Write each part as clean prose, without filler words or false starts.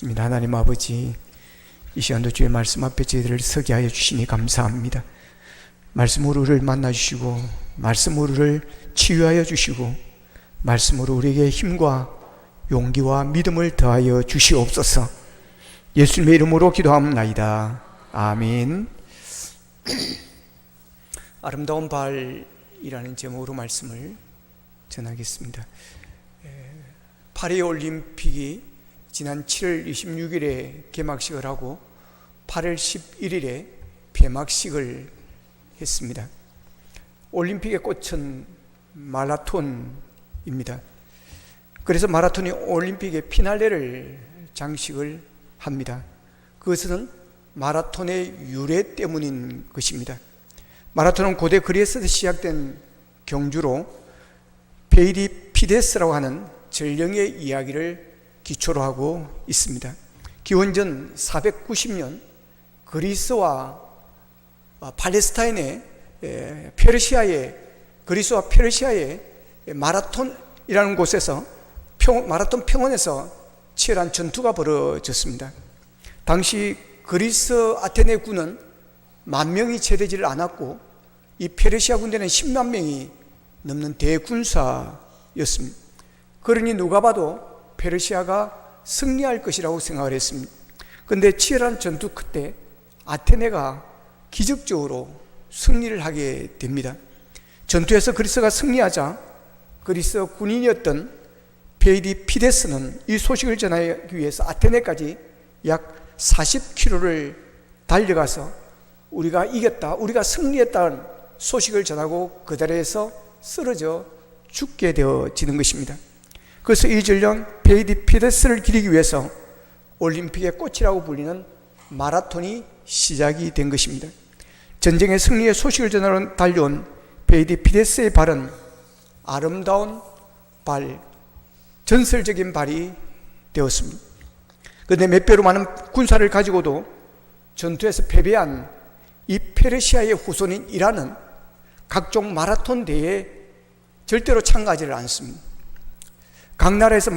기도하겠습니다. 하나님 아버지, 이 시간도 주의 말씀 앞에 저희들을 서게 하여 주시니 감사합니다. 말씀으로 우리를 만나주시고, 말씀으로 우리를 치유하여 주시고, 말씀으로 우리에게 힘과 용기와 믿음을 더하여 주시옵소서. 예수님의 이름으로 기도합나이다. 아멘. 아름다운 발이라는 제목으로 말씀을 전하겠습니다. 파리올림픽이 지난 7월 26일에 개막식을 하고 8월 11일에 폐막식을 했습니다. 올림픽의 꽃은 마라톤입니다. 그래서 마라톤이 올림픽의 피날레를 장식을 합니다. 그것은 마라톤의 유래 때문인 것입니다. 마라톤은 고대 그리스에서 시작된 경주로 페이디피데스라고 하는 전령의 이야기를 기초로 하고 있습니다. 기원전 490년 그리스와 팔레스타인의 그리스와 페르시아의 마라톤이라는 곳에서 마라톤 평원에서 치열한 전투가 벌어졌습니다. 당시 그리스 아테네 군은 10,000명이 채되지를 않았고 이 페르시아 군대는 10만 명이 넘는 대군사였습니다. 그러니 누가 봐도 페르시아가 승리할 것이라고 생각을 했습니다. 그런데 치열한 전투 끝에 아테네가 기적적으로 승리를 하게 됩니다. 전투에서 그리스가 승리하자 그리스 군인이었던 페이디피데스는 이 소식을 전하기 위해서 아테네까지 약 40km를 달려가서 우리가 이겼다, 우리가 승리했다는 소식을 전하고 그 자리에서 쓰러져 죽게 되어지는 것입니다. 그래서 이 전령 페이디피데스를 기리기 위해서 올림픽의 꽃이라고 불리는 마라톤이 시작이 된 것입니다. 전쟁의 승리의 소식을 전하러 달려온 페이디피데스의 발은 아름다운 발, 전설적인 발이 되었습니다. 그런데 몇 배로 많은 군사를 가지고도 전투에서 패배한 이 페르시아의 후손인 이란은 각종 마라톤 대회에 절대로 참가하지를 않습니다. 각 나라에서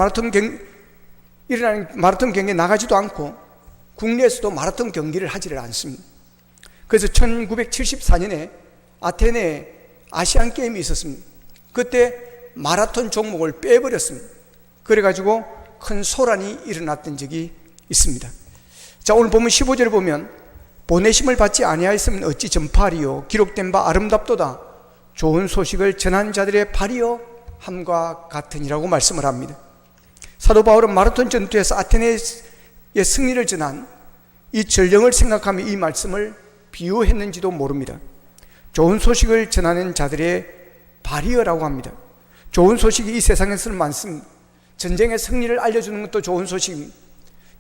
일어나는 마라톤 경기에 나가지도 않고 국내에서도 마라톤 경기를 하지를 않습니다. 그래서 1974년에 아테네에 아시안 게임이 있었습니다. 그때 마라톤 종목을 빼버렸습니다. 그래가지고 큰 소란이 일어났던 적이 있습니다. 자, 오늘 보면 15절을 보면 보내심을 받지 아니하였으면 어찌 전파하리요 기록된 바 아름답도다 좋은 소식을 전한 자들의 발이요 함과 같으니라고 말씀을 합니다. 사도 바울은 마라톤 전투에서 아테네의 승리를 전한 이 전령을 생각하며 이 말씀을 비유했는지도 모릅니다. 좋은 소식을 전하는 자들의 발이여라고 합니다. 좋은 소식이 이 세상에서는 많습니다. 전쟁의 승리를 알려주는 것도 좋은 소식입니다.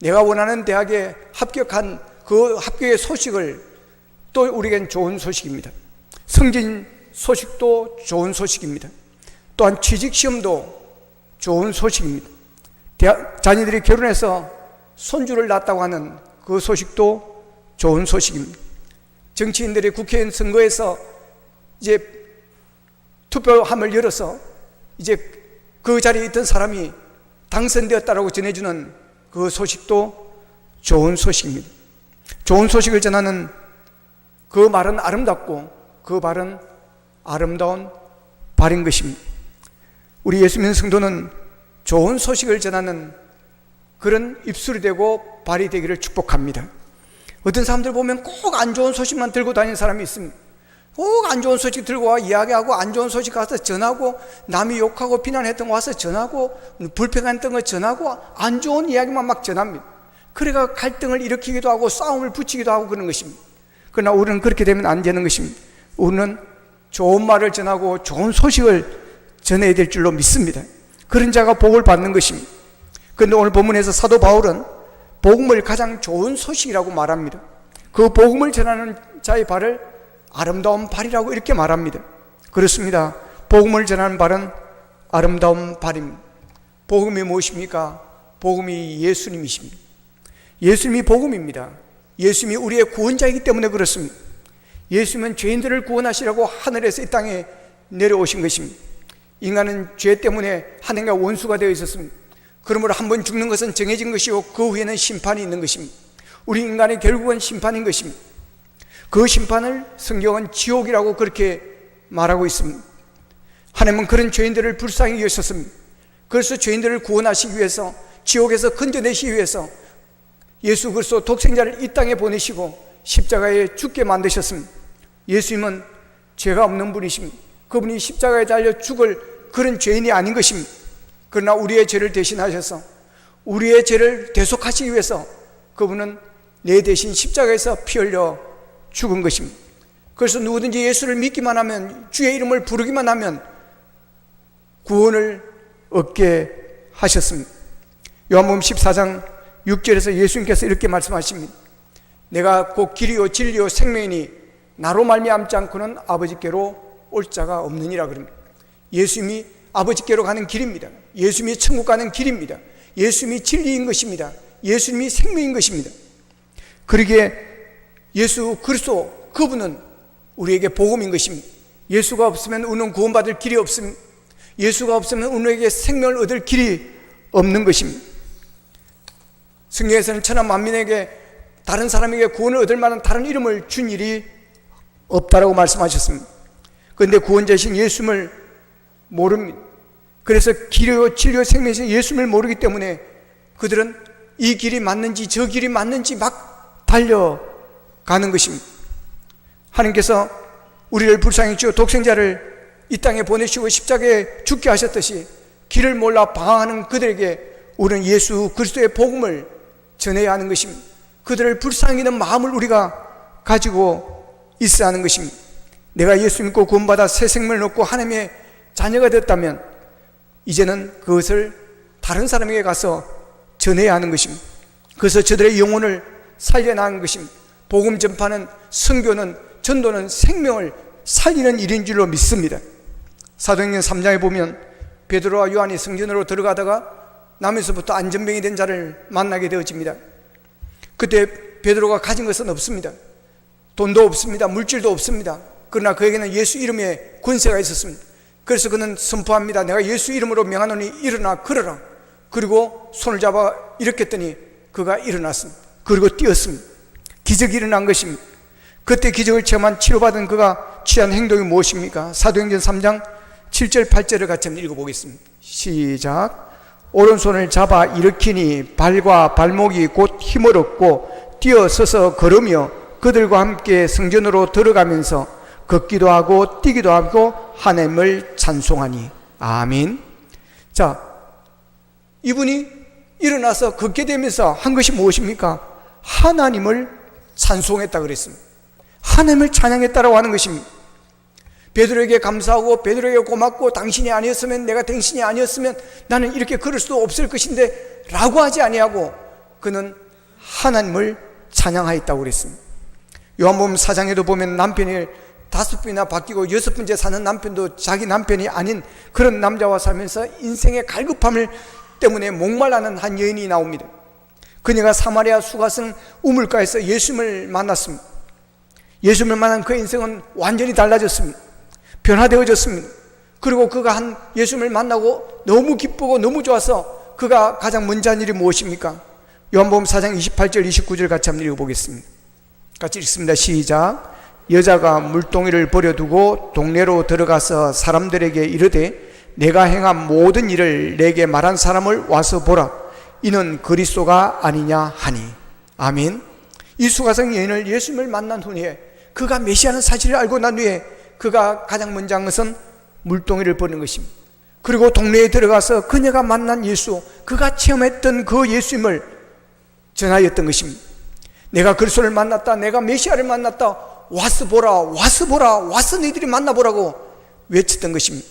내가 원하는 대학에 합격한 그 합격의 소식을 또 우리에겐 좋은 소식입니다. 승진 소식도 좋은 소식입니다. 또한 취직시험도 좋은 소식입니다. 자녀들이 결혼해서 손주를 낳았다고 하는 그 소식도 좋은 소식입니다. 정치인들이 국회의원 선거에서 이제 투표함을 열어서 이제 그 자리에 있던 사람이 당선되었다라고 전해주는 그 소식도 좋은 소식입니다. 좋은 소식을 전하는 그 말은 아름답고 그 발은 아름다운 발인 것입니다. 우리 예수 믿는 성도는 좋은 소식을 전하는 그런 입술이 되고 발이 되기를 축복합니다. 어떤 사람들 보면 꼭 안 좋은 소식만 들고 다니는 사람이 있습니다. 꼭 안 좋은 소식 들고 와 이야기하고 안 좋은 소식 가서 전하고 남이 욕하고 비난했던 거 와서 전하고 불평했던 거 전하고 안 좋은 이야기만 막 전합니다. 그래가 갈등을 일으키기도 하고 싸움을 붙이기도 하고 그런 것입니다. 그러나 우리는 그렇게 되면 안 되는 것입니다. 우리는 좋은 말을 전하고 좋은 소식을 전해야 될 줄로 믿습니다. 그런 자가 복을 받는 것입니다. 그런데 오늘 본문에서 사도 바울은 복음을 가장 좋은 소식이라고 말합니다. 그 복음을 전하는 자의 발을 아름다운 발이라고 이렇게 말합니다. 그렇습니다. 복음을 전하는 발은 아름다운 발입니다. 복음이 무엇입니까? 복음이 예수님이십니다. 예수님이 복음입니다. 예수님이 우리의 구원자이기 때문에 그렇습니다. 예수님은 죄인들을 구원하시라고 하늘에서 이 땅에 내려오신 것입니다. 인간은 죄 때문에 하나님과 원수가 되어 있었습니다. 그러므로 한 번 죽는 것은 정해진 것이고 그 후에는 심판이 있는 것입니다. 우리 인간의 결국은 심판인 것입니다. 그 심판을 성경은 지옥이라고 그렇게 말하고 있습니다. 하나님은 그런 죄인들을 불쌍히 여겼습니다. 그래서 죄인들을 구원하시기 위해서, 지옥에서 건져내시기 위해서 예수 그리스도 독생자를 이 땅에 보내시고 십자가에 죽게 만드셨습니다. 예수님은 죄가 없는 분이십니다. 그분이 십자가에 달려 죽을 그런 죄인이 아닌 것입니다. 그러나 우리의 죄를 대신하셔서 우리의 죄를 대속하시기 위해서 그분은 내 대신 십자가에서 피 흘려 죽은 것입니다. 그래서 누구든지 예수를 믿기만 하면, 주의 이름을 부르기만 하면 구원을 얻게 하셨습니다. 요한복음 14장 6절에서 예수님께서 이렇게 말씀하십니다. 내가 곧 길이요 진리요 생명이니 나로 말미암지 않고는 아버지께로 올 자가 없느니라 그럽니다. 예수님이 아버지께로 가는 길입니다. 예수님이 천국 가는 길입니다. 예수님이 진리인 것입니다. 예수님이 생명인 것입니다. 그러기에 예수 그리스도 그분은 우리에게 복음인 것입니다. 예수가 없으면 우리는 구원받을 길이 없습니다. 예수가 없으면 우리에게 생명을 얻을 길이 없는 것입니다. 성경에서는 천하 만민에게 다른 사람에게 구원을 얻을 만한 다른 이름을 준 일이 없다라고 말씀하셨습니다. 그런데 구원자신 예수님을 모릅니다. 그래서 길이요 진리요 생명이신 예수님을 모르기 때문에 그들은 이 길이 맞는지 저 길이 맞는지 막 달려가는 것입니다. 하나님께서 우리를 불쌍히 주어 독생자를 이 땅에 보내시고 십자가에 죽게 하셨듯이 길을 몰라 방황하는 그들에게 우리는 예수 그리스도의 복음을 전해야 하는 것입니다. 그들을 불쌍히 여기는 마음을 우리가 가지고 있어야 하는 것입니다. 내가 예수 믿고 구원받아 새 생명을 얻고 하나님의 자녀가 됐다면 이제는 그것을 다른 사람에게 가서 전해야 하는 것입니다. 그래서 저들의 영혼을 살려나가는 것입니다. 복음 전파는, 선교는, 전도는 생명을 살리는 일인 줄로 믿습니다. 사도행전 3장에 보면 베드로와 요한이 성전으로 들어가다가 남에서부터 안전병이 된 자를 만나게 되어집니다. 그때 베드로가 가진 것은 없습니다. 돈도 없습니다. 물질도 없습니다. 그러나 그에게는 예수 이름의 권세가 있었습니다. 그래서 그는 선포합니다. 내가 예수 이름으로 명하노니 일어나 걸어라. 그리고 손을 잡아 일으켰더니 그가 일어났습니다. 그리고 뛰었습니다. 기적이 일어난 것입니다. 그때 기적을 체험한 치료받은 그가 취한 행동이 무엇입니까? 사도행전 3장 7절 8절을 같이 한번 읽어보겠습니다. 시작. 오른손을 잡아 일으키니 발과 발목이 곧 힘을 얻고 뛰어서서 걸으며 그들과 함께 성전으로 들어가면서 걷기도 하고 뛰기도 하고 하나님을 찬송하니. 아멘. 자, 이분이 일어나서 걷게 되면서 한 것이 무엇입니까? 하나님을 찬송했다 그랬습니다. 하나님을 찬양했다라고 하는 것입니다. 베드로에게 감사하고 베드로에게 고맙고 당신이 아니었으면, 내가 당신이 아니었으면 나는 이렇게 걸을 수도 없을 것인데 라고 하지 아니하고 그는 하나님을 찬양하였다고 그랬습니다. 요한복음 4장에도 보면 남편이 5번이나 바뀌고 6번째 사는 남편도 자기 남편이 아닌 그런 남자와 살면서 인생의 갈급함을 때문에 목말라는 한 여인이 나옵니다. 그녀가 사마리아 수가성 우물가에서 예수님을 만났습니다. 예수님을 만난 그의 인생은 완전히 달라졌습니다. 변화되어졌습니다. 그리고 그가 한 예수님을 만나고 너무 기쁘고 너무 좋아서 그가 가장 먼저 한 일이 무엇입니까? 요한복음 4장 28절 29절 같이 한번 읽어보겠습니다. 같이 읽습니다. 시작. 여자가 물동이를 버려두고 동네로 들어가서 사람들에게 이르되 내가 행한 모든 일을 내게 말한 사람을 와서 보라. 이는 그리스도가 아니냐 하니. 아멘. 이 수가성 여인을 예수님을 만난 후에 그가 메시아는 사실을 알고 난 후에 그가 가장 먼저 한 것은 물동이를 버리는 것입니다. 그리고 동네에 들어가서 그녀가 만난 예수, 그가 체험했던 그 예수님을 전하였던 것입니다. 내가 그리스도를 만났다, 내가 메시아를 만났다, 와서 보라, 와서 보라, 와서 너희들이 만나보라고 외쳤던 것입니다.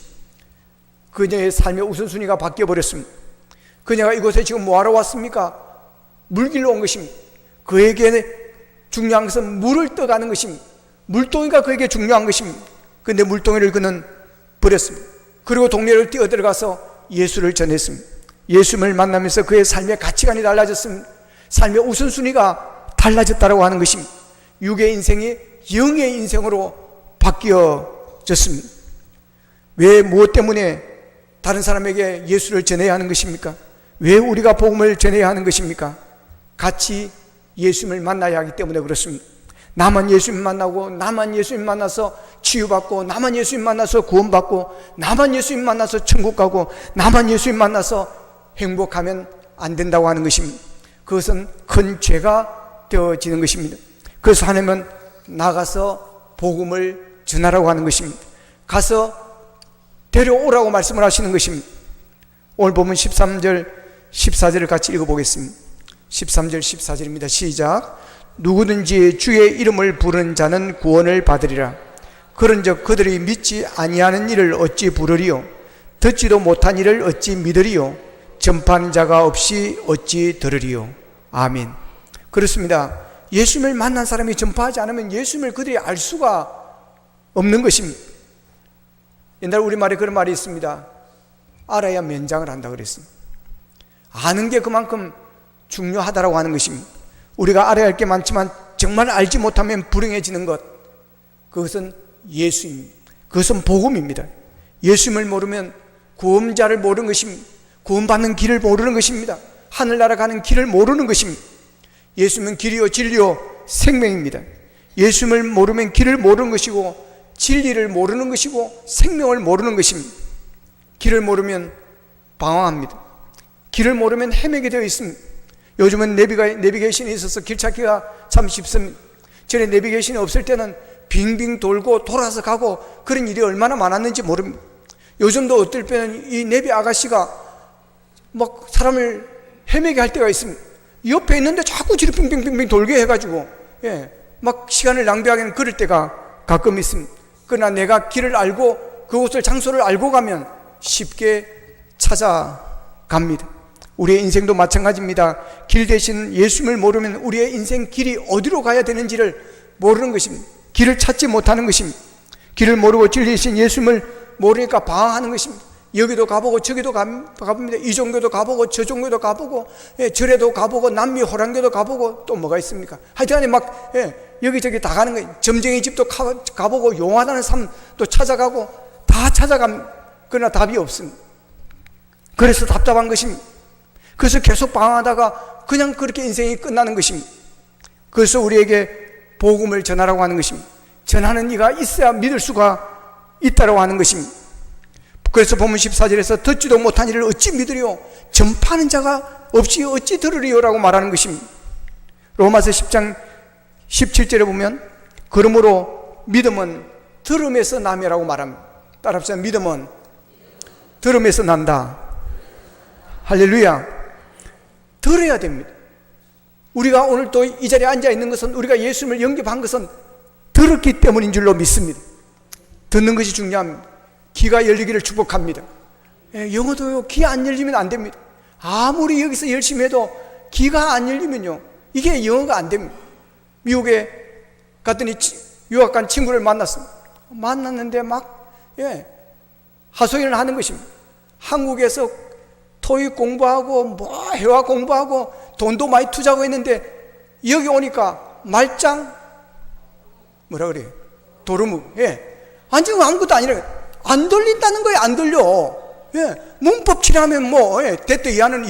그녀의 삶의 우선순위가 바뀌어버렸습니다. 그녀가 이곳에 지금 뭐하러 왔습니까? 물길로 온 것입니다. 그에게 중요한 것은 물을 떠가는 것입니다. 물동이가 그에게 중요한 것입니다. 그런데 물동이를 그는 버렸습니다. 그리고 동네를 뛰어들어가서 예수를 전했습니다. 예수님을 만나면서 그의 삶의 가치관이 달라졌습니다. 삶의 우선순위가 달라졌다고 하는 것입니다. 육의 인생이 영의 인생으로 바뀌어졌습니다. 왜, 무엇 때문에 다른 사람에게 예수를 전해야 하는 것입니까? 왜 우리가 복음을 전해야 하는 것입니까? 같이 예수님을 만나야 하기 때문에 그렇습니다. 나만 예수님 만나고, 나만 예수님 만나서 치유받고, 나만 예수님 만나서 구원받고, 나만 예수님 만나서 천국 가고, 나만 예수님 만나서 행복하면 안 된다고 하는 것입니다. 그것은 큰 죄가 되어지는 것입니다. 그래서 하나님은 나가서 복음을 전하라고 하는 것입니다. 가서 데려오라고 말씀을 하시는 것입니다. 오늘 보면 13절 14절을 같이 읽어보겠습니다. 13절 14절입니다. 시작. 누구든지 주의 이름을 부르는 자는 구원을 받으리라. 그런즉 그들이 믿지 아니하는 일을 어찌 부르리요? 듣지도 못한 일을 어찌 믿으리요? 전파하는 자가 없이 어찌 들으리요? 아멘. 그렇습니다. 예수님을 만난 사람이 전파하지 않으면 예수님을 그들이 알 수가 없는 것입니다. 옛날 우리말에 그런 말이 있습니다. 알아야 면장을 한다 그랬습니다. 아는 게 그만큼 중요하다고 하는 것입니다. 우리가 알아야 할 게 많지만 정말 알지 못하면 불행해지는 것, 그것은 예수입니다. 그것은 복음입니다. 예수님을 모르면 구원자를 모르는 것입니다. 구원받는 길을 모르는 것입니다. 하늘나라 가는 길을 모르는 것입니다. 예수님은 길이요 진리요 생명입니다. 예수님을 모르면 길을 모르는 것이고, 진리를 모르는 것이고, 생명을 모르는 것입니다. 길을 모르면 방황합니다. 길을 모르면 헤매게 되어 있습니다. 요즘은 내비게이션이 있어서 길 찾기가 참 쉽습니다. 전에 내비게이션이 없을 때는 빙빙 돌고 돌아서 가고 그런 일이 얼마나 많았는지 모릅니다. 요즘도 어떨 때는 이 내비 아가씨가 막 사람을 헤매게 할 때가 있습니다. 옆에 있는데 자꾸 뒤로 빙빙빙빙 돌게 해가지고 막 시간을 낭비하기는 그럴 때가 가끔 있습니다. 그러나 내가 길을 알고 그곳을 장소를 알고 가면 쉽게 찾아갑니다. 우리의 인생도 마찬가지입니다. 길 대신 예수님을 모르면 우리의 인생 길이 어디로 가야 되는지를 모르는 것입니다. 길을 찾지 못하는 것입니다. 길을 모르고 진리이신 예수님을 모르니까 방황하는 것입니다. 여기도 가보고 저기도 가봅니다. 이 종교도 가보고 저 종교도 가보고 절에도 가보고 남미 호랑교도 가보고 또 뭐가 있습니까? 하여튼 막 여기저기 다 가는 거예요. 점쟁이 집도 가보고 용하다는 삶도 찾아가고 다 찾아갑니다. 그러나 답이 없습니다. 그래서 답답한 것입니다. 그래서 계속 방황하다가 그냥 그렇게 인생이 끝나는 것입니다. 그래서 우리에게 복음을 전하라고 하는 것입니다. 전하는 이가 있어야 믿을 수가 있다고 하는 것입니다. 그래서 본문 14절에서 듣지도 못한 일을 어찌 믿으리요? 전파하는 자가 없이 어찌 들으리요? 라고 말하는 것입니다. 로마서 10장 17절에 보면 그러므로 믿음은 들음에서 남이라고 말합니다. 따라합시다. 믿음은 들음에서 난다. 할렐루야. 들어야 됩니다. 우리가 오늘 또 이 자리에 앉아 있는 것은, 우리가 예수님을 영접한 것은 들었기 때문인 줄로 믿습니다. 듣는 것이 중요합니다. 귀가 열리기를 축복합니다. 영어도요, 귀 안 열리면 안 됩니다. 아무리 여기서 열심히 해도 귀가 안 열리면요, 이게 영어가 안 됩니다. 미국에 갔더니 유학 간 친구를 만났습니다. 만났는데 막 하소연을 하는 것입니다. 한국에서 토익 공부하고 뭐 회화 공부하고 돈도 많이 투자하고 했는데 여기 오니까 말짱 뭐라 그래요? 도루묵. 완전 아무것도 아니라 안 들린다는 거예요. 안 들려. 문법 칠하면 뭐 대퇴 이하는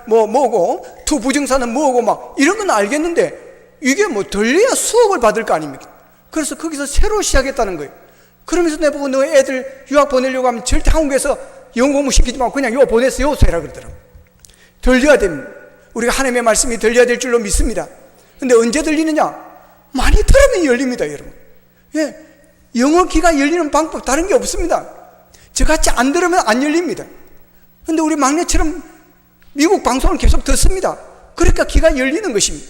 뭐고 투 부정사는 뭐고 막 이런 건 알겠는데 이게 뭐 들려야 수업을 받을 거 아닙니까? 그래서 거기서 새로 시작했다는 거예요. 그러면서 내보고 너 애들 유학 보내려고 하면 절대 한국에서 영어 공부 시키지 말고 그냥 요 보내서 요서 해라 그러더라고요. 들려야 됩니다. 우리가 하나님의 말씀이 들려야 될 줄로 믿습니다. 근데 언제 들리느냐? 많이 들으면 열립니다, 여러분. 영어 귀가 열리는 방법 다른 게 없습니다. 저같이 안 들으면 안 열립니다. 근데 우리 막내처럼 미국 방송을 계속 듣습니다. 그러니까 귀가 열리는 것입니다.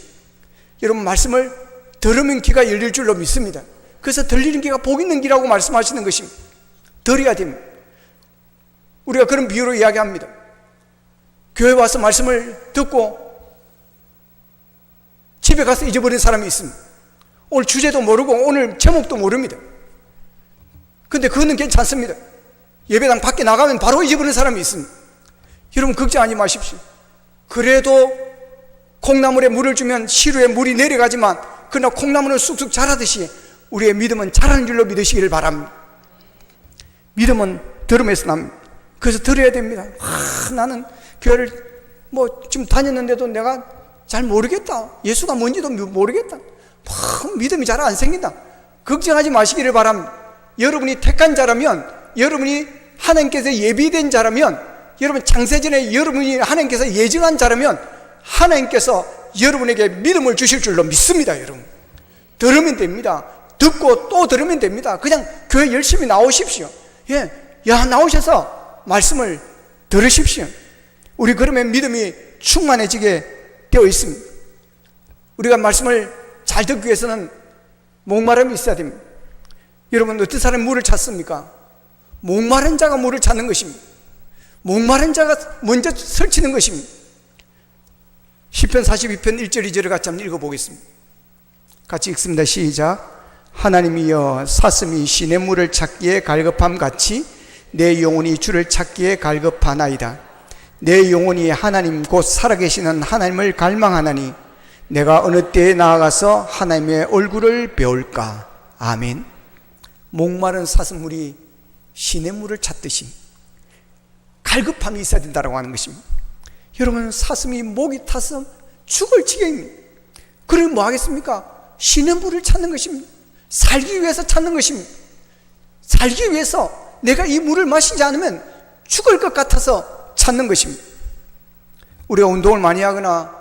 여러분, 말씀을 들으면 귀가 열릴 줄로 믿습니다. 그래서 들리는 귀가 복 있는 귀라고 말씀하시는 것입니다. 들어야 됩니다. 우리가 그런 비유로 이야기합니다. 교회 와서 말씀을 듣고 집에 가서 잊어버린 사람이 있습니다. 오늘 주제도 모르고 오늘 제목도 모릅니다. 근데 그거는 괜찮습니다. 예배당 밖에 나가면 바로 잊어버리는 사람이 있습니다. 여러분, 걱정하지 마십시오. 그래도 콩나물에 물을 주면 시루에 물이 내려가지만 그러나 콩나물은 쑥쑥 자라듯이 우리의 믿음은 자라는 줄로 믿으시기를 바랍니다. 믿음은 들음에서 납니다. 그래서 들어야 됩니다. 나는 교회를 뭐 지금 다녔는데도 내가 잘 모르겠다. 예수가 뭔지도 모르겠다. 막 믿음이 잘 안 생긴다. 걱정하지 마시기를 바랍니다. 여러분이 택한 자라면, 여러분이 하나님께서 예비된 자라면, 여러분 창세전에 여러분이 하나님께서 예정한 자라면 하나님께서 여러분에게 믿음을 주실 줄로 믿습니다. 여러분 들으면 됩니다. 듣고 또 들으면 됩니다. 그냥 교회 열심히 나오십시오. 나오셔서 말씀을 들으십시오. 우리 그러면 믿음이 충만해지게 되어 있습니다. 우리가 말씀을 잘 듣기 위해서는 목마름이 있어야 됩니다. 여러분 어떤 사람이 물을 찾습니까? 목마른 자가 물을 찾는 것입니다. 목마른 자가 먼저 설치는 것입니다. 시편 42편 1절 2절을 같이 한번 읽어보겠습니다. 같이 읽습니다. 시작. 하나님이여 사슴이 시냇물을 찾기에 갈급함 같이 내 영혼이 주를 찾기에 갈급하나이다. 내 영혼이 하나님 곧 살아계시는 하나님을 갈망하나니 내가 어느 때에 나아가서 하나님의 얼굴을 배울까. 아멘. 목마른 사슴물이 시냇물을 찾듯이 갈급함이 있어야 된다고 하는 것입니다. 여러분 사슴이 목이 타서 죽을 지경입니다. 그러면 뭐 하겠습니까? 시냇물을 찾는 것입니다. 살기 위해서 찾는 것입니다. 살기 위해서 내가 이 물을 마시지 않으면 죽을 것 같아서 찾는 것입니다. 우리가 운동을 많이 하거나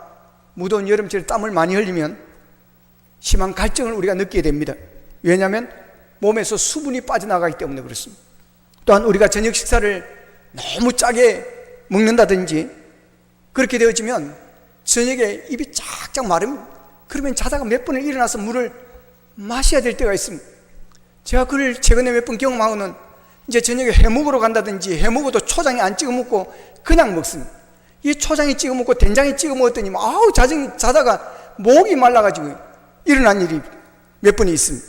무더운 여름철에 땀을 많이 흘리면 심한 갈증을 우리가 느끼게 됩니다. 왜냐하면 몸에서 수분이 빠져나가기 때문에 그렇습니다. 또한 우리가 저녁 식사를 너무 짜게 먹는다든지 그렇게 되어지면 저녁에 입이 쫙쫙 마릅니다. 그러면 자다가 몇 번을 일어나서 물을 마셔야 될 때가 있습니다. 제가 그걸 최근에 몇 번 경험하고는 이제 저녁에 해 먹으러 간다든지 해 먹어도 초장에 안 찍어 먹고 그냥 먹습니다. 이 초장에 찍어 먹고 된장에 찍어 먹었더니 자다가 목이 말라가지고 일어난 일이 몇 번이 있습니다.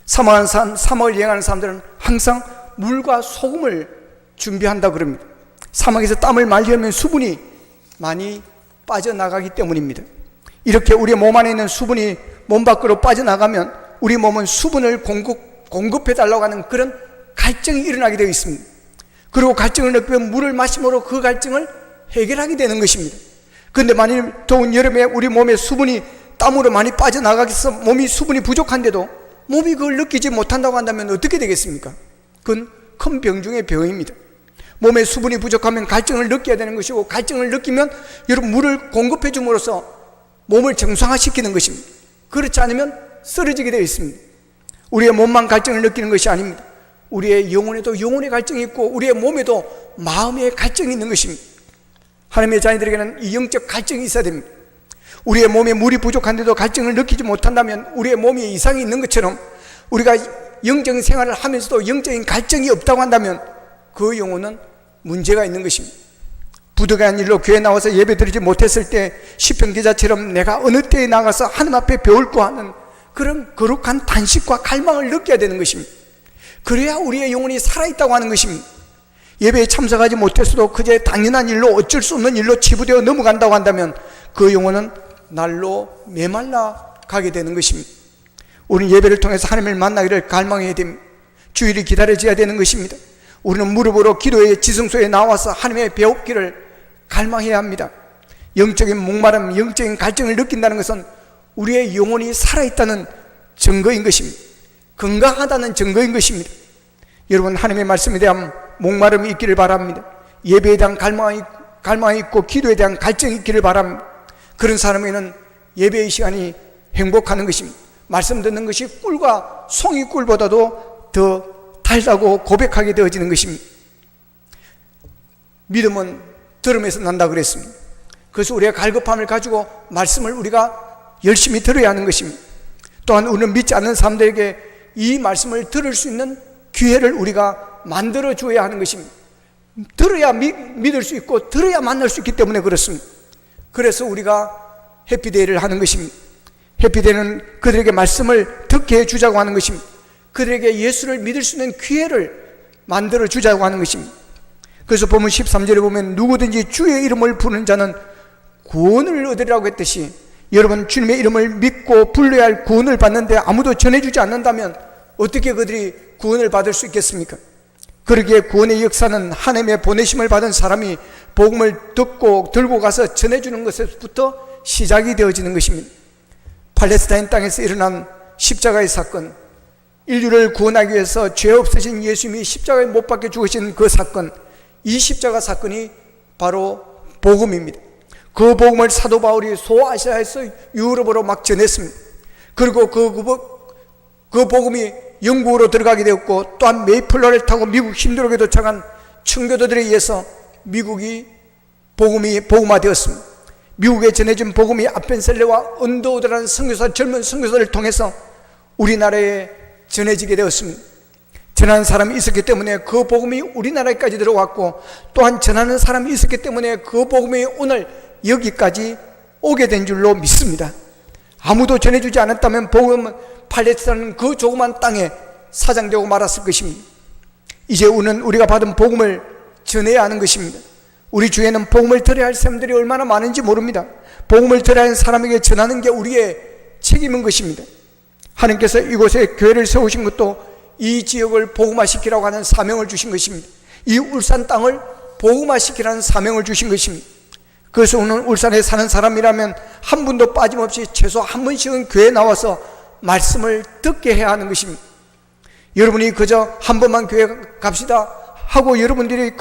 사막을 여행하는 사람들은 항상 물과 소금을 준비한다 그럽니다. 사막에서 땀을 말리려면 수분이 많이 빠져나가기 때문입니다. 이렇게 우리의 몸 안에 있는 수분이 몸 밖으로 빠져나가면 우리 몸은 수분을 공급해달라고 하는 그런 갈증이 일어나게 되어 있습니다. 그리고 갈증을 느끼면 물을 마심으로 그 갈증을 해결하게 되는 것입니다. 그런데 만일 더운 여름에 우리 몸에 수분이 땀으로 많이 빠져나가서 몸이 수분이 부족한데도 몸이 그걸 느끼지 못한다고 한다면 어떻게 되겠습니까? 그건 큰 병 중의 병입니다. 몸에 수분이 부족하면 갈증을 느껴야 되는 것이고 갈증을 느끼면 여러분 물을 공급해 줌으로써 몸을 정상화시키는 것입니다. 그렇지 않으면 쓰러지게 되어 있습니다. 우리의 몸만 갈증을 느끼는 것이 아닙니다. 우리의 영혼에도 영혼의 갈증이 있고 우리의 몸에도 마음의 갈증이 있는 것입니다. 하나님의 자녀들에게는 이 영적 갈증이 있어야 됩니다. 우리의 몸에 물이 부족한데도 갈증을 느끼지 못한다면 우리의 몸에 이상이 있는 것처럼 우리가 영적인 생활을 하면서도 영적인 갈증이 없다고 한다면 그 영혼은 문제가 있는 것입니다. 부득이한 일로 교회에 나와서 예배드리지 못했을 때 시편 기자처럼 내가 어느 때에 나가서 하나님 앞에 배울까 하는 그런 거룩한 단식과 갈망을 느껴야 되는 것입니다. 그래야 우리의 영혼이 살아있다고 하는 것입니다. 예배에 참석하지 못했어도 그저 당연한 일로 어쩔 수 없는 일로 치부되어 넘어간다고 한다면 그 영혼은 날로 메말라 가게 되는 것입니다. 우리는 예배를 통해서 하나님을 만나기를 갈망해야 됩니다. 주일이 기다려져야 되는 것입니다. 우리는 무릎으로 기도의 지성소에 나와서 하나님의 배웁기를 갈망해야 합니다. 영적인 목마름, 영적인 갈증을 느낀다는 것은 우리의 영혼이 살아있다는 증거인 것입니다. 건강하다는 증거인 것입니다. 여러분 하나님의 말씀에 대한 목마름이 있기를 바랍니다. 예배에 대한 갈망이 있고 기도에 대한 갈증이 있기를 바랍니다. 그런 사람에게는 예배의 시간이 행복하는 것입니다. 말씀 듣는 것이 꿀과 송이꿀보다도 더 달다고 고백하게 되어지는 것입니다. 믿음은 들음에서 난다 그랬습니다. 그래서 우리가 갈급함을 가지고 말씀을 우리가 열심히 들어야 하는 것입니다. 또한 우리는 믿지 않는 사람들에게 이 말씀을 들을 수 있는 기회를 우리가 만들어 줘야 하는 것입니다. 들어야 믿을 수 있고 들어야 만날 수 있기 때문에 그렇습니다. 그래서 우리가 해피데이를 하는 것입니다. 해피데이는 그들에게 말씀을 듣게 해주자고 하는 것입니다. 그들에게 예수를 믿을 수 있는 기회를 만들어 주자고 하는 것입니다. 그래서 보면 13절에 보면 누구든지 주의 이름을 부르는 자는 구원을 얻으리라고 했듯이 여러분 주님의 이름을 믿고 불러야 할 구원을 받는데 아무도 전해주지 않는다면 어떻게 그들이 구원을 받을 수 있겠습니까? 그러기에 구원의 역사는 하나님의 보내심을 받은 사람이 복음을 듣고 들고 가서 전해주는 것에서부터 시작이 되어지는 것입니다. 팔레스타인 땅에서 일어난 십자가의 사건, 인류를 구원하기 위해서 죄 없으신 예수님이 십자가에 못 박혀 죽으신 그 사건, 이 십자가 사건이 바로 복음입니다. 그 복음을 사도 바울이 소아시아에서 유럽으로 막 전했습니다. 그리고 그 복음이 영국으로 들어가게 되었고, 또한 메이플러를 타고 미국 힘들게 도착한 청교도들에 의해서 미국이 복음화되었습니다. 미국에 전해진 복음이 아펜셀레와 언더우드라는 젊은 선교사를 통해서 우리나라에 전해지게 되었습니다. 전하는 사람이 있었기 때문에 그 복음이 우리나라까지 들어왔고, 또한 전하는 사람이 있었기 때문에 그 복음이 오늘 여기까지 오게 된 줄로 믿습니다. 아무도 전해주지 않았다면 복음은 팔레스타인 그 조그만 땅에 사장되고 말았을 것입니다. 이제 우리가 받은 복음을 전해야 하는 것입니다. 우리 주위에는 복음을 들어야 할 사람들이 얼마나 많은지 모릅니다. 복음을 들어야 하는 사람에게 전하는 게 우리의 책임인 것입니다. 하나님께서 이곳에 교회를 세우신 것도 이 지역을 복음화시키라고 하는 사명을 주신 것입니다. 이 울산 땅을 복음화시키라는 사명을 주신 것입니다. 그래서 오늘 울산에 사는 사람이라면 한 분도 빠짐없이 최소 한 번씩은 교회에 나와서 말씀을 듣게 해야 하는 것입니다. 여러분이 그저 한 번만 교회 갑시다 하고 여러분들이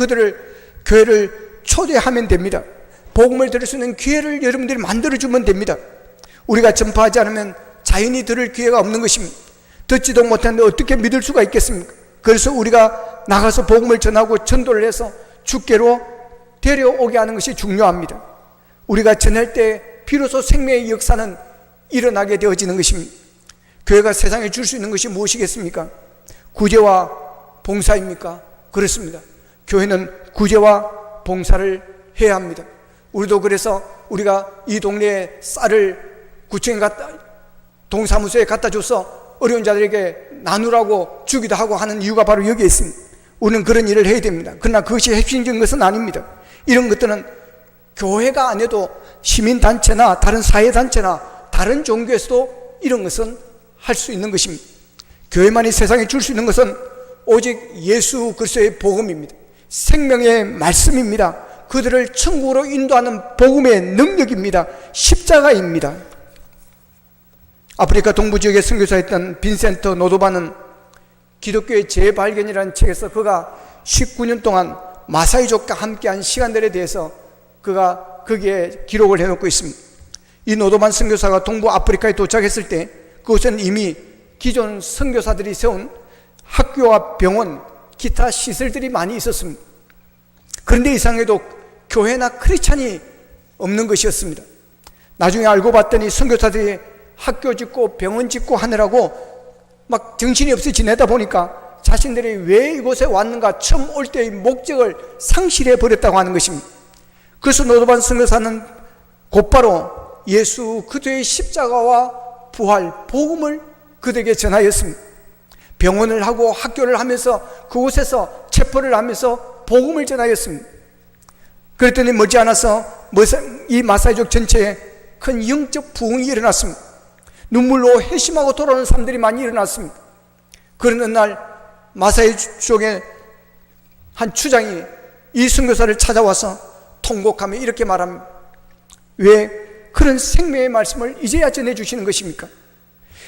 교회를 초대하면 됩니다. 복음을 들을 수 있는 기회를 여러분들이 만들어주면 됩니다. 우리가 전파하지 않으면 자연히 들을 기회가 없는 것입니다. 듣지도 못하는데 어떻게 믿을 수가 있겠습니까? 그래서 우리가 나가서 복음을 전하고 전도를 해서 주께로 데려오게 하는 것이 중요합니다. 우리가 전할 때 비로소 생명의 역사는 일어나게 되어지는 것입니다. 교회가 세상에 줄 수 있는 것이 무엇이겠습니까? 구제와 봉사입니까? 그렇습니다. 교회는 구제와 봉사를 해야 합니다. 우리도 그래서 우리가 이 동네에 쌀을 구청에 동사무소에 갖다 줘서 어려운 자들에게 나누라고 주기도 하고 하는 이유가 바로 여기에 있습니다. 우리는 그런 일을 해야 됩니다. 그러나 그것이 핵심적인 것은 아닙니다. 이런 것들은 교회가 안 해도 시민단체나 다른 사회단체나 다른 종교에서도 이런 것은 할 수 있는 것입니다. 교회만이 세상에 줄 수 있는 것은 오직 예수 그리스도의 복음입니다. 생명의 말씀입니다. 그들을 천국으로 인도하는 복음의 능력입니다. 십자가입니다. 아프리카 동부 지역에 선교사였던 빈센트 노도바는 기독교의 재발견이라는 책에서 그가 19년 동안 마사이족과 함께한 시간들에 대해서 그가 거기에 기록을 해놓고 있습니다. 이 노도반 선교사가 동부 아프리카에 도착했을 때 그것은 이미 기존 선교사들이 세운 학교와 병원, 기타 시설들이 많이 있었습니다. 그런데 이상하게도 교회나 크리스찬이 없는 것이었습니다. 나중에 알고 봤더니 선교사들이 학교 짓고 병원 짓고 하느라고 막 정신이 없이 지내다 보니까 자신들이 왜 이곳에 왔는가 처음 올 때의 목적을 상실해 버렸다고 하는 것입니다. 그래서 노도반 선교사는 곧바로 예수 그리스도의 십자가와 부활, 복음을 그들에게 전하였습니다. 병원을 하고 학교를 하면서 그곳에서 체포를 하면서 복음을 전하였습니다. 그랬더니 머지않아서 이 마사이족 전체에 큰 영적 부흥이 일어났습니다. 눈물로 회심하고 돌아오는 사람들이 많이 일어났습니다. 그런 어느 날 마사이족의 한 추장이 이 선교사를 찾아와서 통곡하며 이렇게 말합니다. 왜 그런 생명의 말씀을 이제야 전해주시는 것입니까?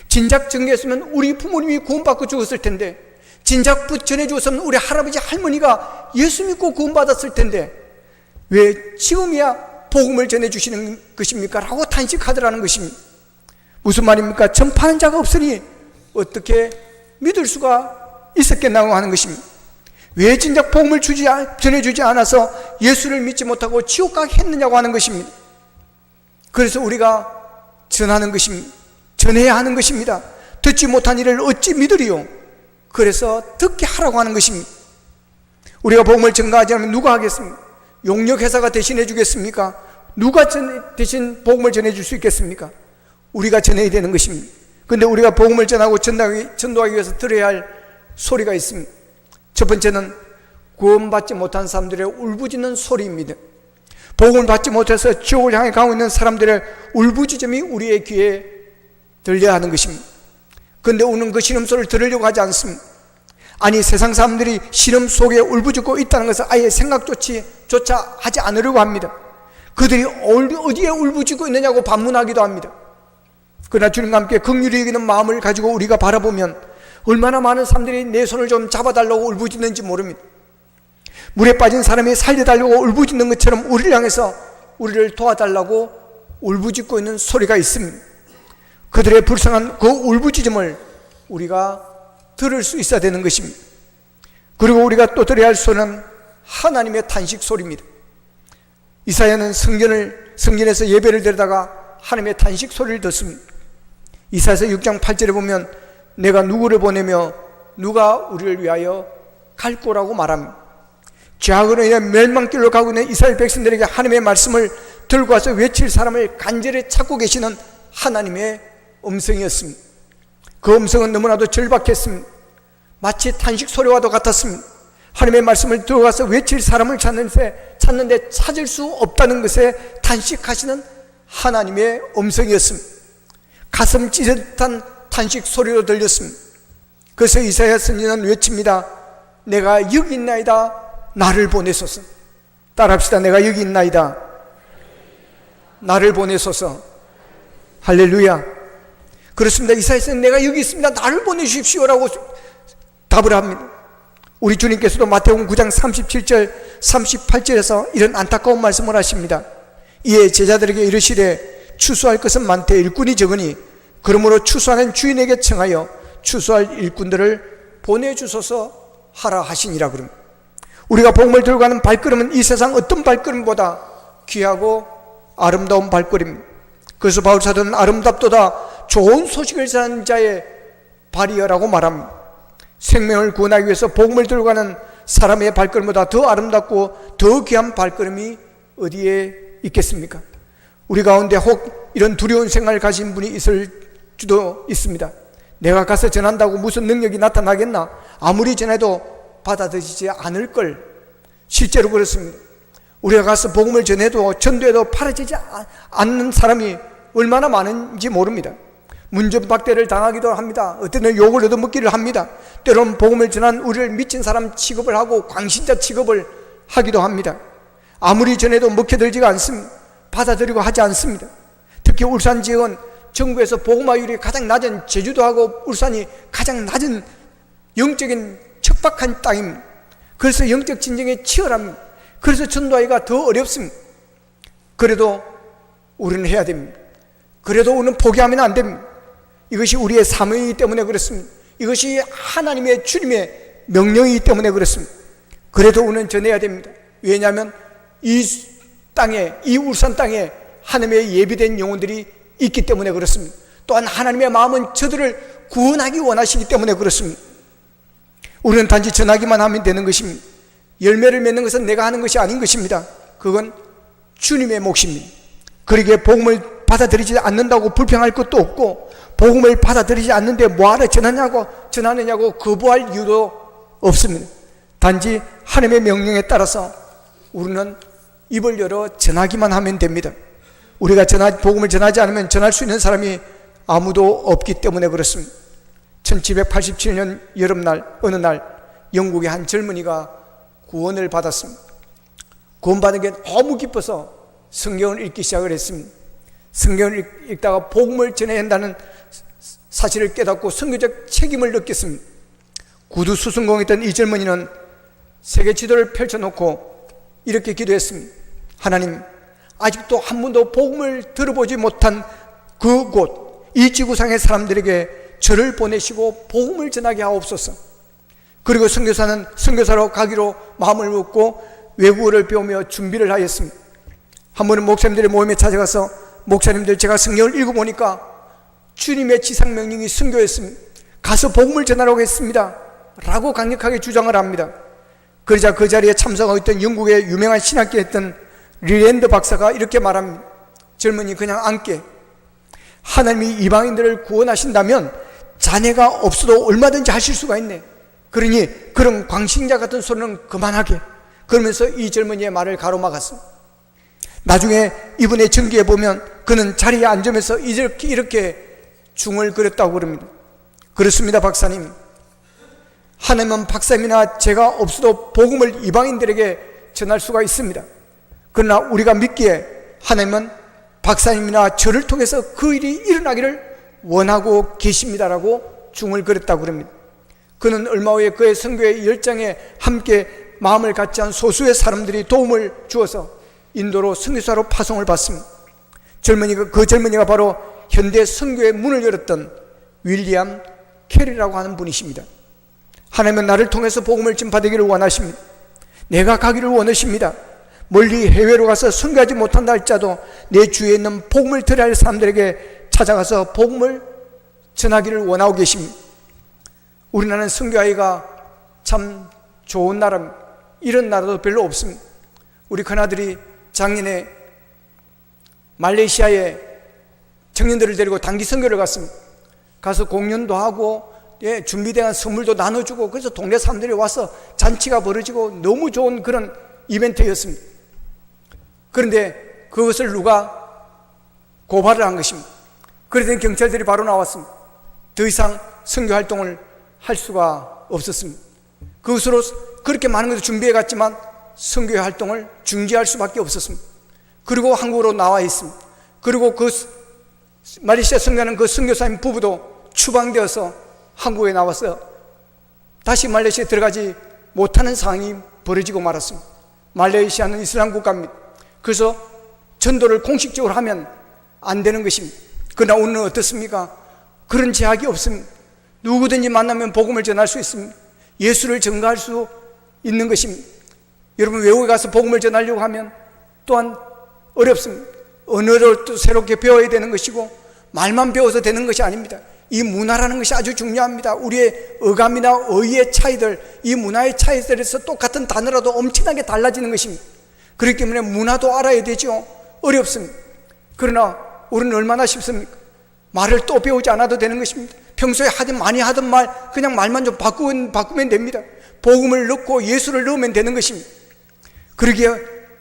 진작 전개했으면 우리 부모님이 구원받고 죽었을 텐데, 진작 전해주었으면 우리 할아버지 할머니가 예수 믿고 구원받았을 텐데 왜 지금이야 복음을 전해주시는 것입니까? 라고 탄식하더라는 것입니다. 무슨 말입니까? 전파하는 자가 없으니 어떻게 믿을 수가 있었겠나고 하는 것입니다. 왜 진작 복음을 전해주지 않아서 예수를 믿지 못하고 지옥 가게 했느냐고 하는 것입니다. 그래서 우리가 전하는 것입니다. 전해야 하는 것입니다. 듣지 못한 이를 어찌 믿으리요? 그래서 듣게 하라고 하는 것입니다. 우리가 복음을 전가하지 않으면 누가 하겠습니까? 용역회사가 대신해 주겠습니까? 누가 대신 복음을 전해줄 수 있겠습니까? 우리가 전해야 되는 것입니다. 그런데 우리가 복음을 전하고 전도하기 위해서 들어야 할 소리가 있습니다. 첫 번째는 구원받지 못한 사람들의 울부짖는 소리입니다. 복음을 받지 못해서 지옥을 향해 가고 있는 사람들의 울부짖음이 우리의 귀에 들려야 하는 것입니다. 그런데 우리는 그 신음소리를 들으려고 하지 않습니다. 아니, 세상 사람들이 시름 속에 울부짖고 있다는 것을 아예 생각조차 하지 않으려고 합니다. 그들이 어디에 울부짖고 있느냐고 반문하기도 합니다. 그러나 주님과 함께 긍휼히 여기는 마음을 가지고 우리가 바라보면 얼마나 많은 사람들이 내 손을 좀 잡아달라고 울부짖는지 모릅니다. 물에 빠진 사람이 살려달라고 울부짖는 것처럼 우리를 향해서 우리를 도와달라고 울부짖고 있는 소리가 있습니다. 그들의 불쌍한 그 울부짖음을 우리가 들을 수 있어야 되는 것입니다. 그리고 우리가 또 들어야 할 소리는 하나님의 탄식 소리입니다. 이사야는 성전에서 예배를 드리다가 하나님의 탄식 소리를 듣습니다. 이사야서 6장 8절에 보면 내가 누구를 보내며 누가 우리를 위하여 갈 거라고 말합니다. 죄악으로 인해 멸망길로 가고 있는 이스라엘 백성들에게 하나님의 말씀을 들고 와서 외칠 사람을 간절히 찾고 계시는 하나님의 음성이었습니다. 그 음성은 너무나도 절박했습니다. 마치 탄식 소리와도 같았습니다. 하나님의 말씀을 들어가서 외칠 사람을 찾는데 찾을 수 없다는 것에 탄식하시는 하나님의 음성이었습니다. 가슴 찢어듯한 탄식 소리로 들렸습니다. 그래서 이사야 선지자는 외칩니다. 내가 여기 있나이다, 나를 보내소서. 따라합시다. 내가 여기 있나이다, 나를 보내소서. 할렐루야. 그렇습니다. 이사야서는 내가 여기 있습니다, 나를 보내주십시오라고 답을 합니다. 우리 주님께서도 마태복음 9장 37절 38절에서 이런 안타까운 말씀을 하십니다. 이에 제자들에게 이르시되 추수할 것은 많되 일꾼이 적으니 그러므로 추수하는 주인에게 청하여 추수할 일꾼들을 보내주소서 하라 하시니라. 그럼 우리가 복음을 들고 가는 발걸음은 이 세상 어떤 발걸음보다 귀하고 아름다운 발걸음입니다. 그래서 바울 사도는 아름답도다 좋은 소식을 전하는 자의 발이여라고 말합니다. 생명을 구원하기 위해서 복음을 들고 가는 사람의 발걸음보다 더 아름답고 더 귀한 발걸음이 어디에 있겠습니까? 우리 가운데 혹 이런 두려운 생각을 가진 분이 있을 수도 있습니다. 내가 가서 전한다고 무슨 능력이 나타나겠나? 아무리 전해도 받아들이지 않을 걸. 실제로 그렇습니다. 우리가 가서 복음을 전해도 전도해도 팔아지지 않는 사람이 얼마나 많은지 모릅니다. 문전박대를 당하기도 합니다. 어떤 때는 욕을 얻어먹기를 합니다. 때로는 복음을 전한 우리를 미친 사람 취급을 하고 광신자 취급을 하기도 합니다. 아무리 전해도 먹혀들지가 않습니다. 받아들이고 하지 않습니다. 특히 울산 지역은 전국에서 복음화율이 가장 낮은 제주도하고 울산이 가장 낮은 영적인 척박한 땅입니다. 그래서 영적 진정에 치열합니다. 그래서 전도하기가 더 어렵습니다. 그래도 우리는 해야 됩니다. 그래도 우리는 포기하면 안 됩니다. 이것이 우리의 사명이기 때문에 그렇습니다. 이것이 하나님의 주님의 명령이기 때문에 그렇습니다. 그래도 우리는 전해야 됩니다. 왜냐하면 이 땅에, 이 울산 땅에 하나님의 예비된 영혼들이 있기 때문에 그렇습니다. 또한 하나님의 마음은 저들을 구원하기 원하시기 때문에 그렇습니다. 우리는 단지 전하기만 하면 되는 것입니다. 열매를 맺는 것은 내가 하는 것이 아닌 것입니다. 그건 주님의 몫입니다. 그러기에 복음을 받아들이지 않는다고 불평할 것도 없고, 복음을 받아들이지 않는데 뭐하러 전하느냐고 거부할 이유도 없습니다. 단지 하나님의 명령에 따라서 우리는 입을 열어 전하기만 하면 됩니다. 우리가 복음을 전하지 않으면 전할 수 있는 사람이 아무도 없기 때문에 그렇습니다. 1787년 여름날 어느 날 영국의 한 젊은이가 구원을 받았습니다. 구원받은 게 너무 기뻐서 성경을 읽기 시작을 했습니다. 성경을 읽다가 복음을 전해야 한다는 사실을 깨닫고 선교적 책임을 느꼈습니다. 구두 수순공했던 이 젊은이는 세계 지도를 펼쳐놓고 이렇게 기도했습니다. 하나님, 아직도 한 번도 복음을 들어보지 못한 그곳, 이 지구상의 사람들에게 저를 보내시고 복음을 전하게 하옵소서. 그리고 선교사로 가기로 마음을 먹고 외국어를 배우며 준비를 하였습니다. 한 번은 목사님들의 모임에 찾아가서 목사님들, 제가 성경을 읽어보니까 주님의 지상명령이 선교였습니다. 가서 복음을 전하라고 했습니다 라고 강력하게 주장을 합니다. 그러자 그 자리에 참석하고 있던 영국의 유명한 신학계였던 리랜드 박사가 이렇게 말합니다. 젊은이 그냥 앉게. 하나님이 이방인들을 구원하신다면 자네가 없어도 얼마든지 하실 수가 있네. 그러니 그런 광신자 같은 소리는 그만하게. 그러면서 이 젊은이의 말을 가로막았습니다. 나중에 이분의 전기에 보면 그는 자리에 앉으면서 이렇게 중을 그렸다고 그럽니다. 그렇습니다, 박사님. 하나님은 박사님이나 제가 없어도 복음을 이방인들에게 전할 수가 있습니다. 그러나 우리가 믿기에 하나님은 박사님이나 저를 통해서 그 일이 일어나기를 원하고 계십니다라고 중을 그렸다고 합니다. 그는 얼마 후에 그의 선교의 열정에 함께 마음을 같이 한 소수의 사람들이 도움을 주어서 인도로 선교사로 파송을 받습니다. 그 젊은이가 바로 현대 선교의 문을 열었던 윌리엄 캐리라고 하는 분이십니다. 하나님은 나를 통해서 복음을 전파되기를 원하십니다. 내가 가기를 원하십니다. 멀리 해외로 가서 선교하지 못한다 할지라도 내 주위에 있는 복음을 들어야 할 사람들에게 찾아가서 복음을 전하기를 원하고 계십니다. 우리나라는 선교하기가 참 좋은 나라입니다. 이런 나라도 별로 없습니다. 우리 큰아들이 작년에 말레이시아에 청년들을 데리고 단기 선교를 갔습니다. 가서 공연도 하고 준비된 선물도 나눠주고, 그래서 동네 사람들이 와서 잔치가 벌어지고 너무 좋은 그런 이벤트였습니다. 그런데 그것을 누가 고발을 한 것입니다. 그랬더니 경찰들이 바로 나왔습니다. 더 이상 선교 활동을 할 수가 없었습니다. 그것으로 그렇게 많은 것을 준비해 갔지만 선교 활동을 중지할 수밖에 없었습니다. 그리고 한국으로 나와 있습니다. 그리고 그 말레이시아 선교하는 그 선교사님 부부도 추방되어서 한국에 나와서 다시 말레이시아에 들어가지 못하는 상황이 벌어지고 말았습니다. 말레이시아는 이슬람 국가입니다. 그래서 전도를 공식적으로 하면 안 되는 것입니다. 그러나 오늘은 어떻습니까? 그런 제약이 없습니다. 누구든지 만나면 복음을 전할 수 있습니다. 예수를 전가할 수 있는 것입니다. 여러분, 외국에 가서 복음을 전하려고 하면 또한 어렵습니다. 언어를 또 새롭게 배워야 되는 것이고, 말만 배워서 되는 것이 아닙니다. 이 문화라는 것이 아주 중요합니다. 우리의 어감이나 어휘의 차이들, 이 문화의 차이들에서 똑같은 단어라도 엄청나게 달라지는 것입니다. 그렇기 때문에 문화도 알아야 되죠. 어렵습니다. 그러나 우리는 얼마나 쉽습니까? 말을 또 배우지 않아도 되는 것입니다. 평소에 많이 하던 말, 그냥 말만 좀 바꾸면 됩니다. 복음을 넣고 예수를 넣으면 되는 것입니다. 그러기에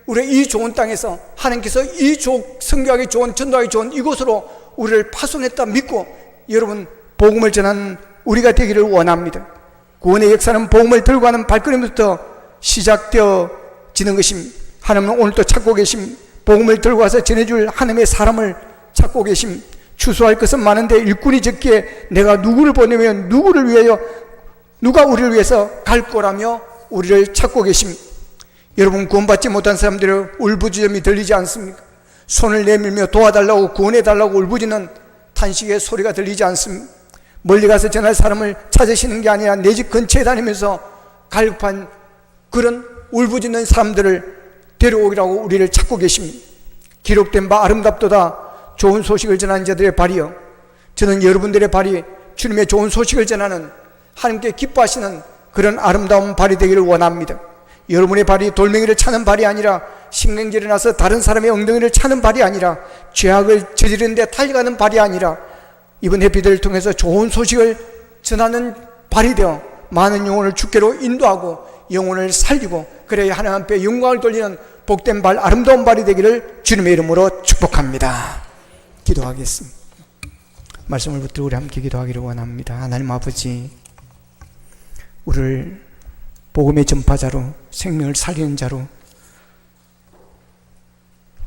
우리 이 좋은 땅에서 하나님께서 이 선교하기 좋은, 전도하기 좋은 이곳으로 우리를 파송했다 믿고 여러분, 복음을 전하는 우리가 되기를 원합니다. 구원의 역사는 복음을 들고 가는 발걸음부터 시작되어지는 것입니다. 하나님은 오늘도 찾고 계십니다. 복음을 들고 와서 전해줄 하나님의 사람을 찾고 계십니다. 추수할 것은 많은데 일꾼이 적기에 내가 누구를 보내면 누구를 위하여, 누가 우리를 위해서 갈 거라며 우리를 찾고 계십니다. 여러분, 구원받지 못한 사람들의 울부짖음이 들리지 않습니까? 손을 내밀며 도와달라고, 구원해달라고 울부짖는 탄식의 소리가 들리지 않습니다. 멀리 가서 전할 사람을 찾으시는 게 아니라 내 집 근처에 다니면서 갈급한 그런 울부짖는 사람들을 데려오기라고 우리를 찾고 계십니다. 기록된 바 아름답도다 좋은 소식을 전하는 자들의 발이여, 저는 여러분들의 발이 주님의 좋은 소식을 전하는, 하나님께 기뻐하시는 그런 아름다운 발이 되기를 원합니다. 여러분의 발이 돌멩이를 차는 발이 아니라, 신경질이 나서 다른 사람의 엉덩이를 차는 발이 아니라, 죄악을 저지르는 데 달려가는 발이 아니라, 이번 해피들을 통해서 좋은 소식을 전하는 발이 되어 많은 영혼을 주께로 인도하고 영혼을 살리고, 그래야 하나님 앞에 영광을 돌리는 복된 발, 아름다운 발이 되기를 주님의 이름으로 축복합니다. 기도하겠습니다. 말씀을 붙들고 우리 함께 기도하기를 원합니다. 하나님 아버지, 우리를 복음의 전파자로, 생명을 살리는 자로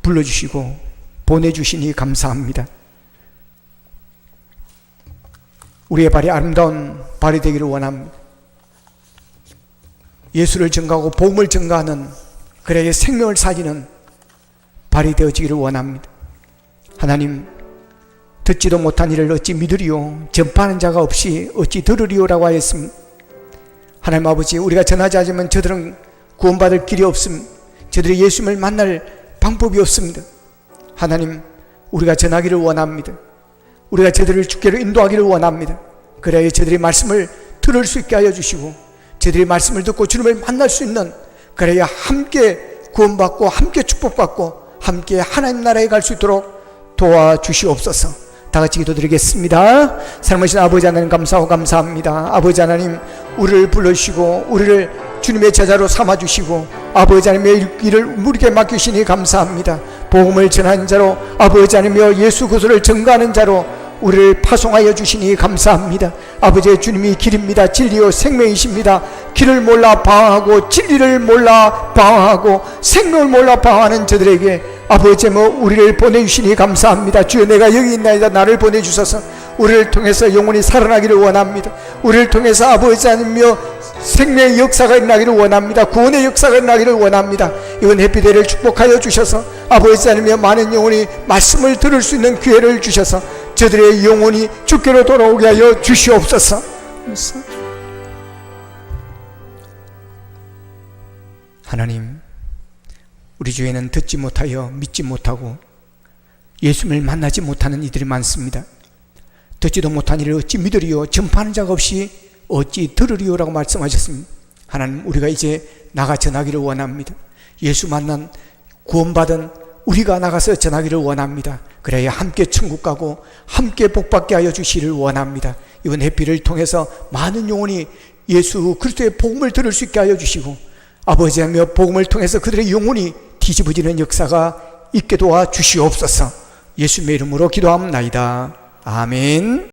불러주시고 보내주시니 감사합니다. 우리의 발이 아름다운 발이 되기를 원합니다. 예수를 전가하고 복음을 전가하는, 그래야 생명을 살리는 발이 되어지기를 원합니다. 하나님, 듣지도 못한 일을 어찌 믿으리요, 전파하는 자가 없이 어찌 들으리요라고 하였습니다. 하나님 아버지, 우리가 전하지 않으면 저들은 구원받을 길이 없습니다. 저들이 예수님을 만날 방법이 없습니다. 하나님, 우리가 전하기를 원합니다. 우리가 저들을 주께로 인도하기를 원합니다. 그래야 저들이 말씀을 들을 수 있게 하여 주시고, 저들이 말씀을 듣고 주님을 만날 수 있는, 그래야 함께 구원받고 함께 축복받고 함께 하나님 나라에 갈 수 있도록 도와주시옵소서. 다같이 기도드리겠습니다. 사랑하신 아버지 하나님, 감사하고 감사합니다. 아버지 하나님, 우리를 불러주시고 우리를 주님의 제자로 삼아주시고 아버지 하나님의 일을 우리에게 맡기시니 감사합니다. 복음을 전하는 자로, 아버지 하나님여 예수 그리스도를 전가하는 자로 우리를 파송하여 주시니 감사합니다. 아버지의 주님이 길입니다. 진리요 생명이십니다. 길을 몰라 방황하고 진리를 몰라 방황하고 생명을 몰라 방황하는 저들에게 아버지 우리를 보내주시니 감사합니다. 주여, 내가 여기 있나이다. 나를 보내주셔서 우리를 통해서 영혼이 살아나기를 원합니다. 우리를 통해서 아버지 하나님이여 생명의 역사가 일어나기를 원합니다. 구원의 역사가 일어나기를 원합니다. 이번 해피데이를 축복하여 주셔서 아버지 하나님이여 많은 영혼이 말씀을 들을 수 있는 기회를 주셔서 저들의 영혼이 주께로 돌아오게 하여 주시옵소서. 하나님, 우리 주에는 듣지 못하여 믿지 못하고 예수님을 만나지 못하는 이들이 많습니다. 듣지도 못한 이를 어찌 믿으리요? 전파하는 자가 없이 어찌 들으리요? 라고 말씀하셨습니다. 하나님, 우리가 이제 나가 전하기를 원합니다. 예수 만난 구원받은 우리가 나가서 전하기를 원합니다. 그래야 함께 천국 가고 함께 복받게 하여 주시기를 원합니다. 이번 해피를 통해서 많은 영혼이 예수 그리스도의 복음을 들을 수 있게 하여 주시고 아버지 하며 복음을 통해서 그들의 영혼이 뒤집어지는 역사가 있게 도와 주시옵소서. 예수님의 이름으로 기도합나이다. 아멘.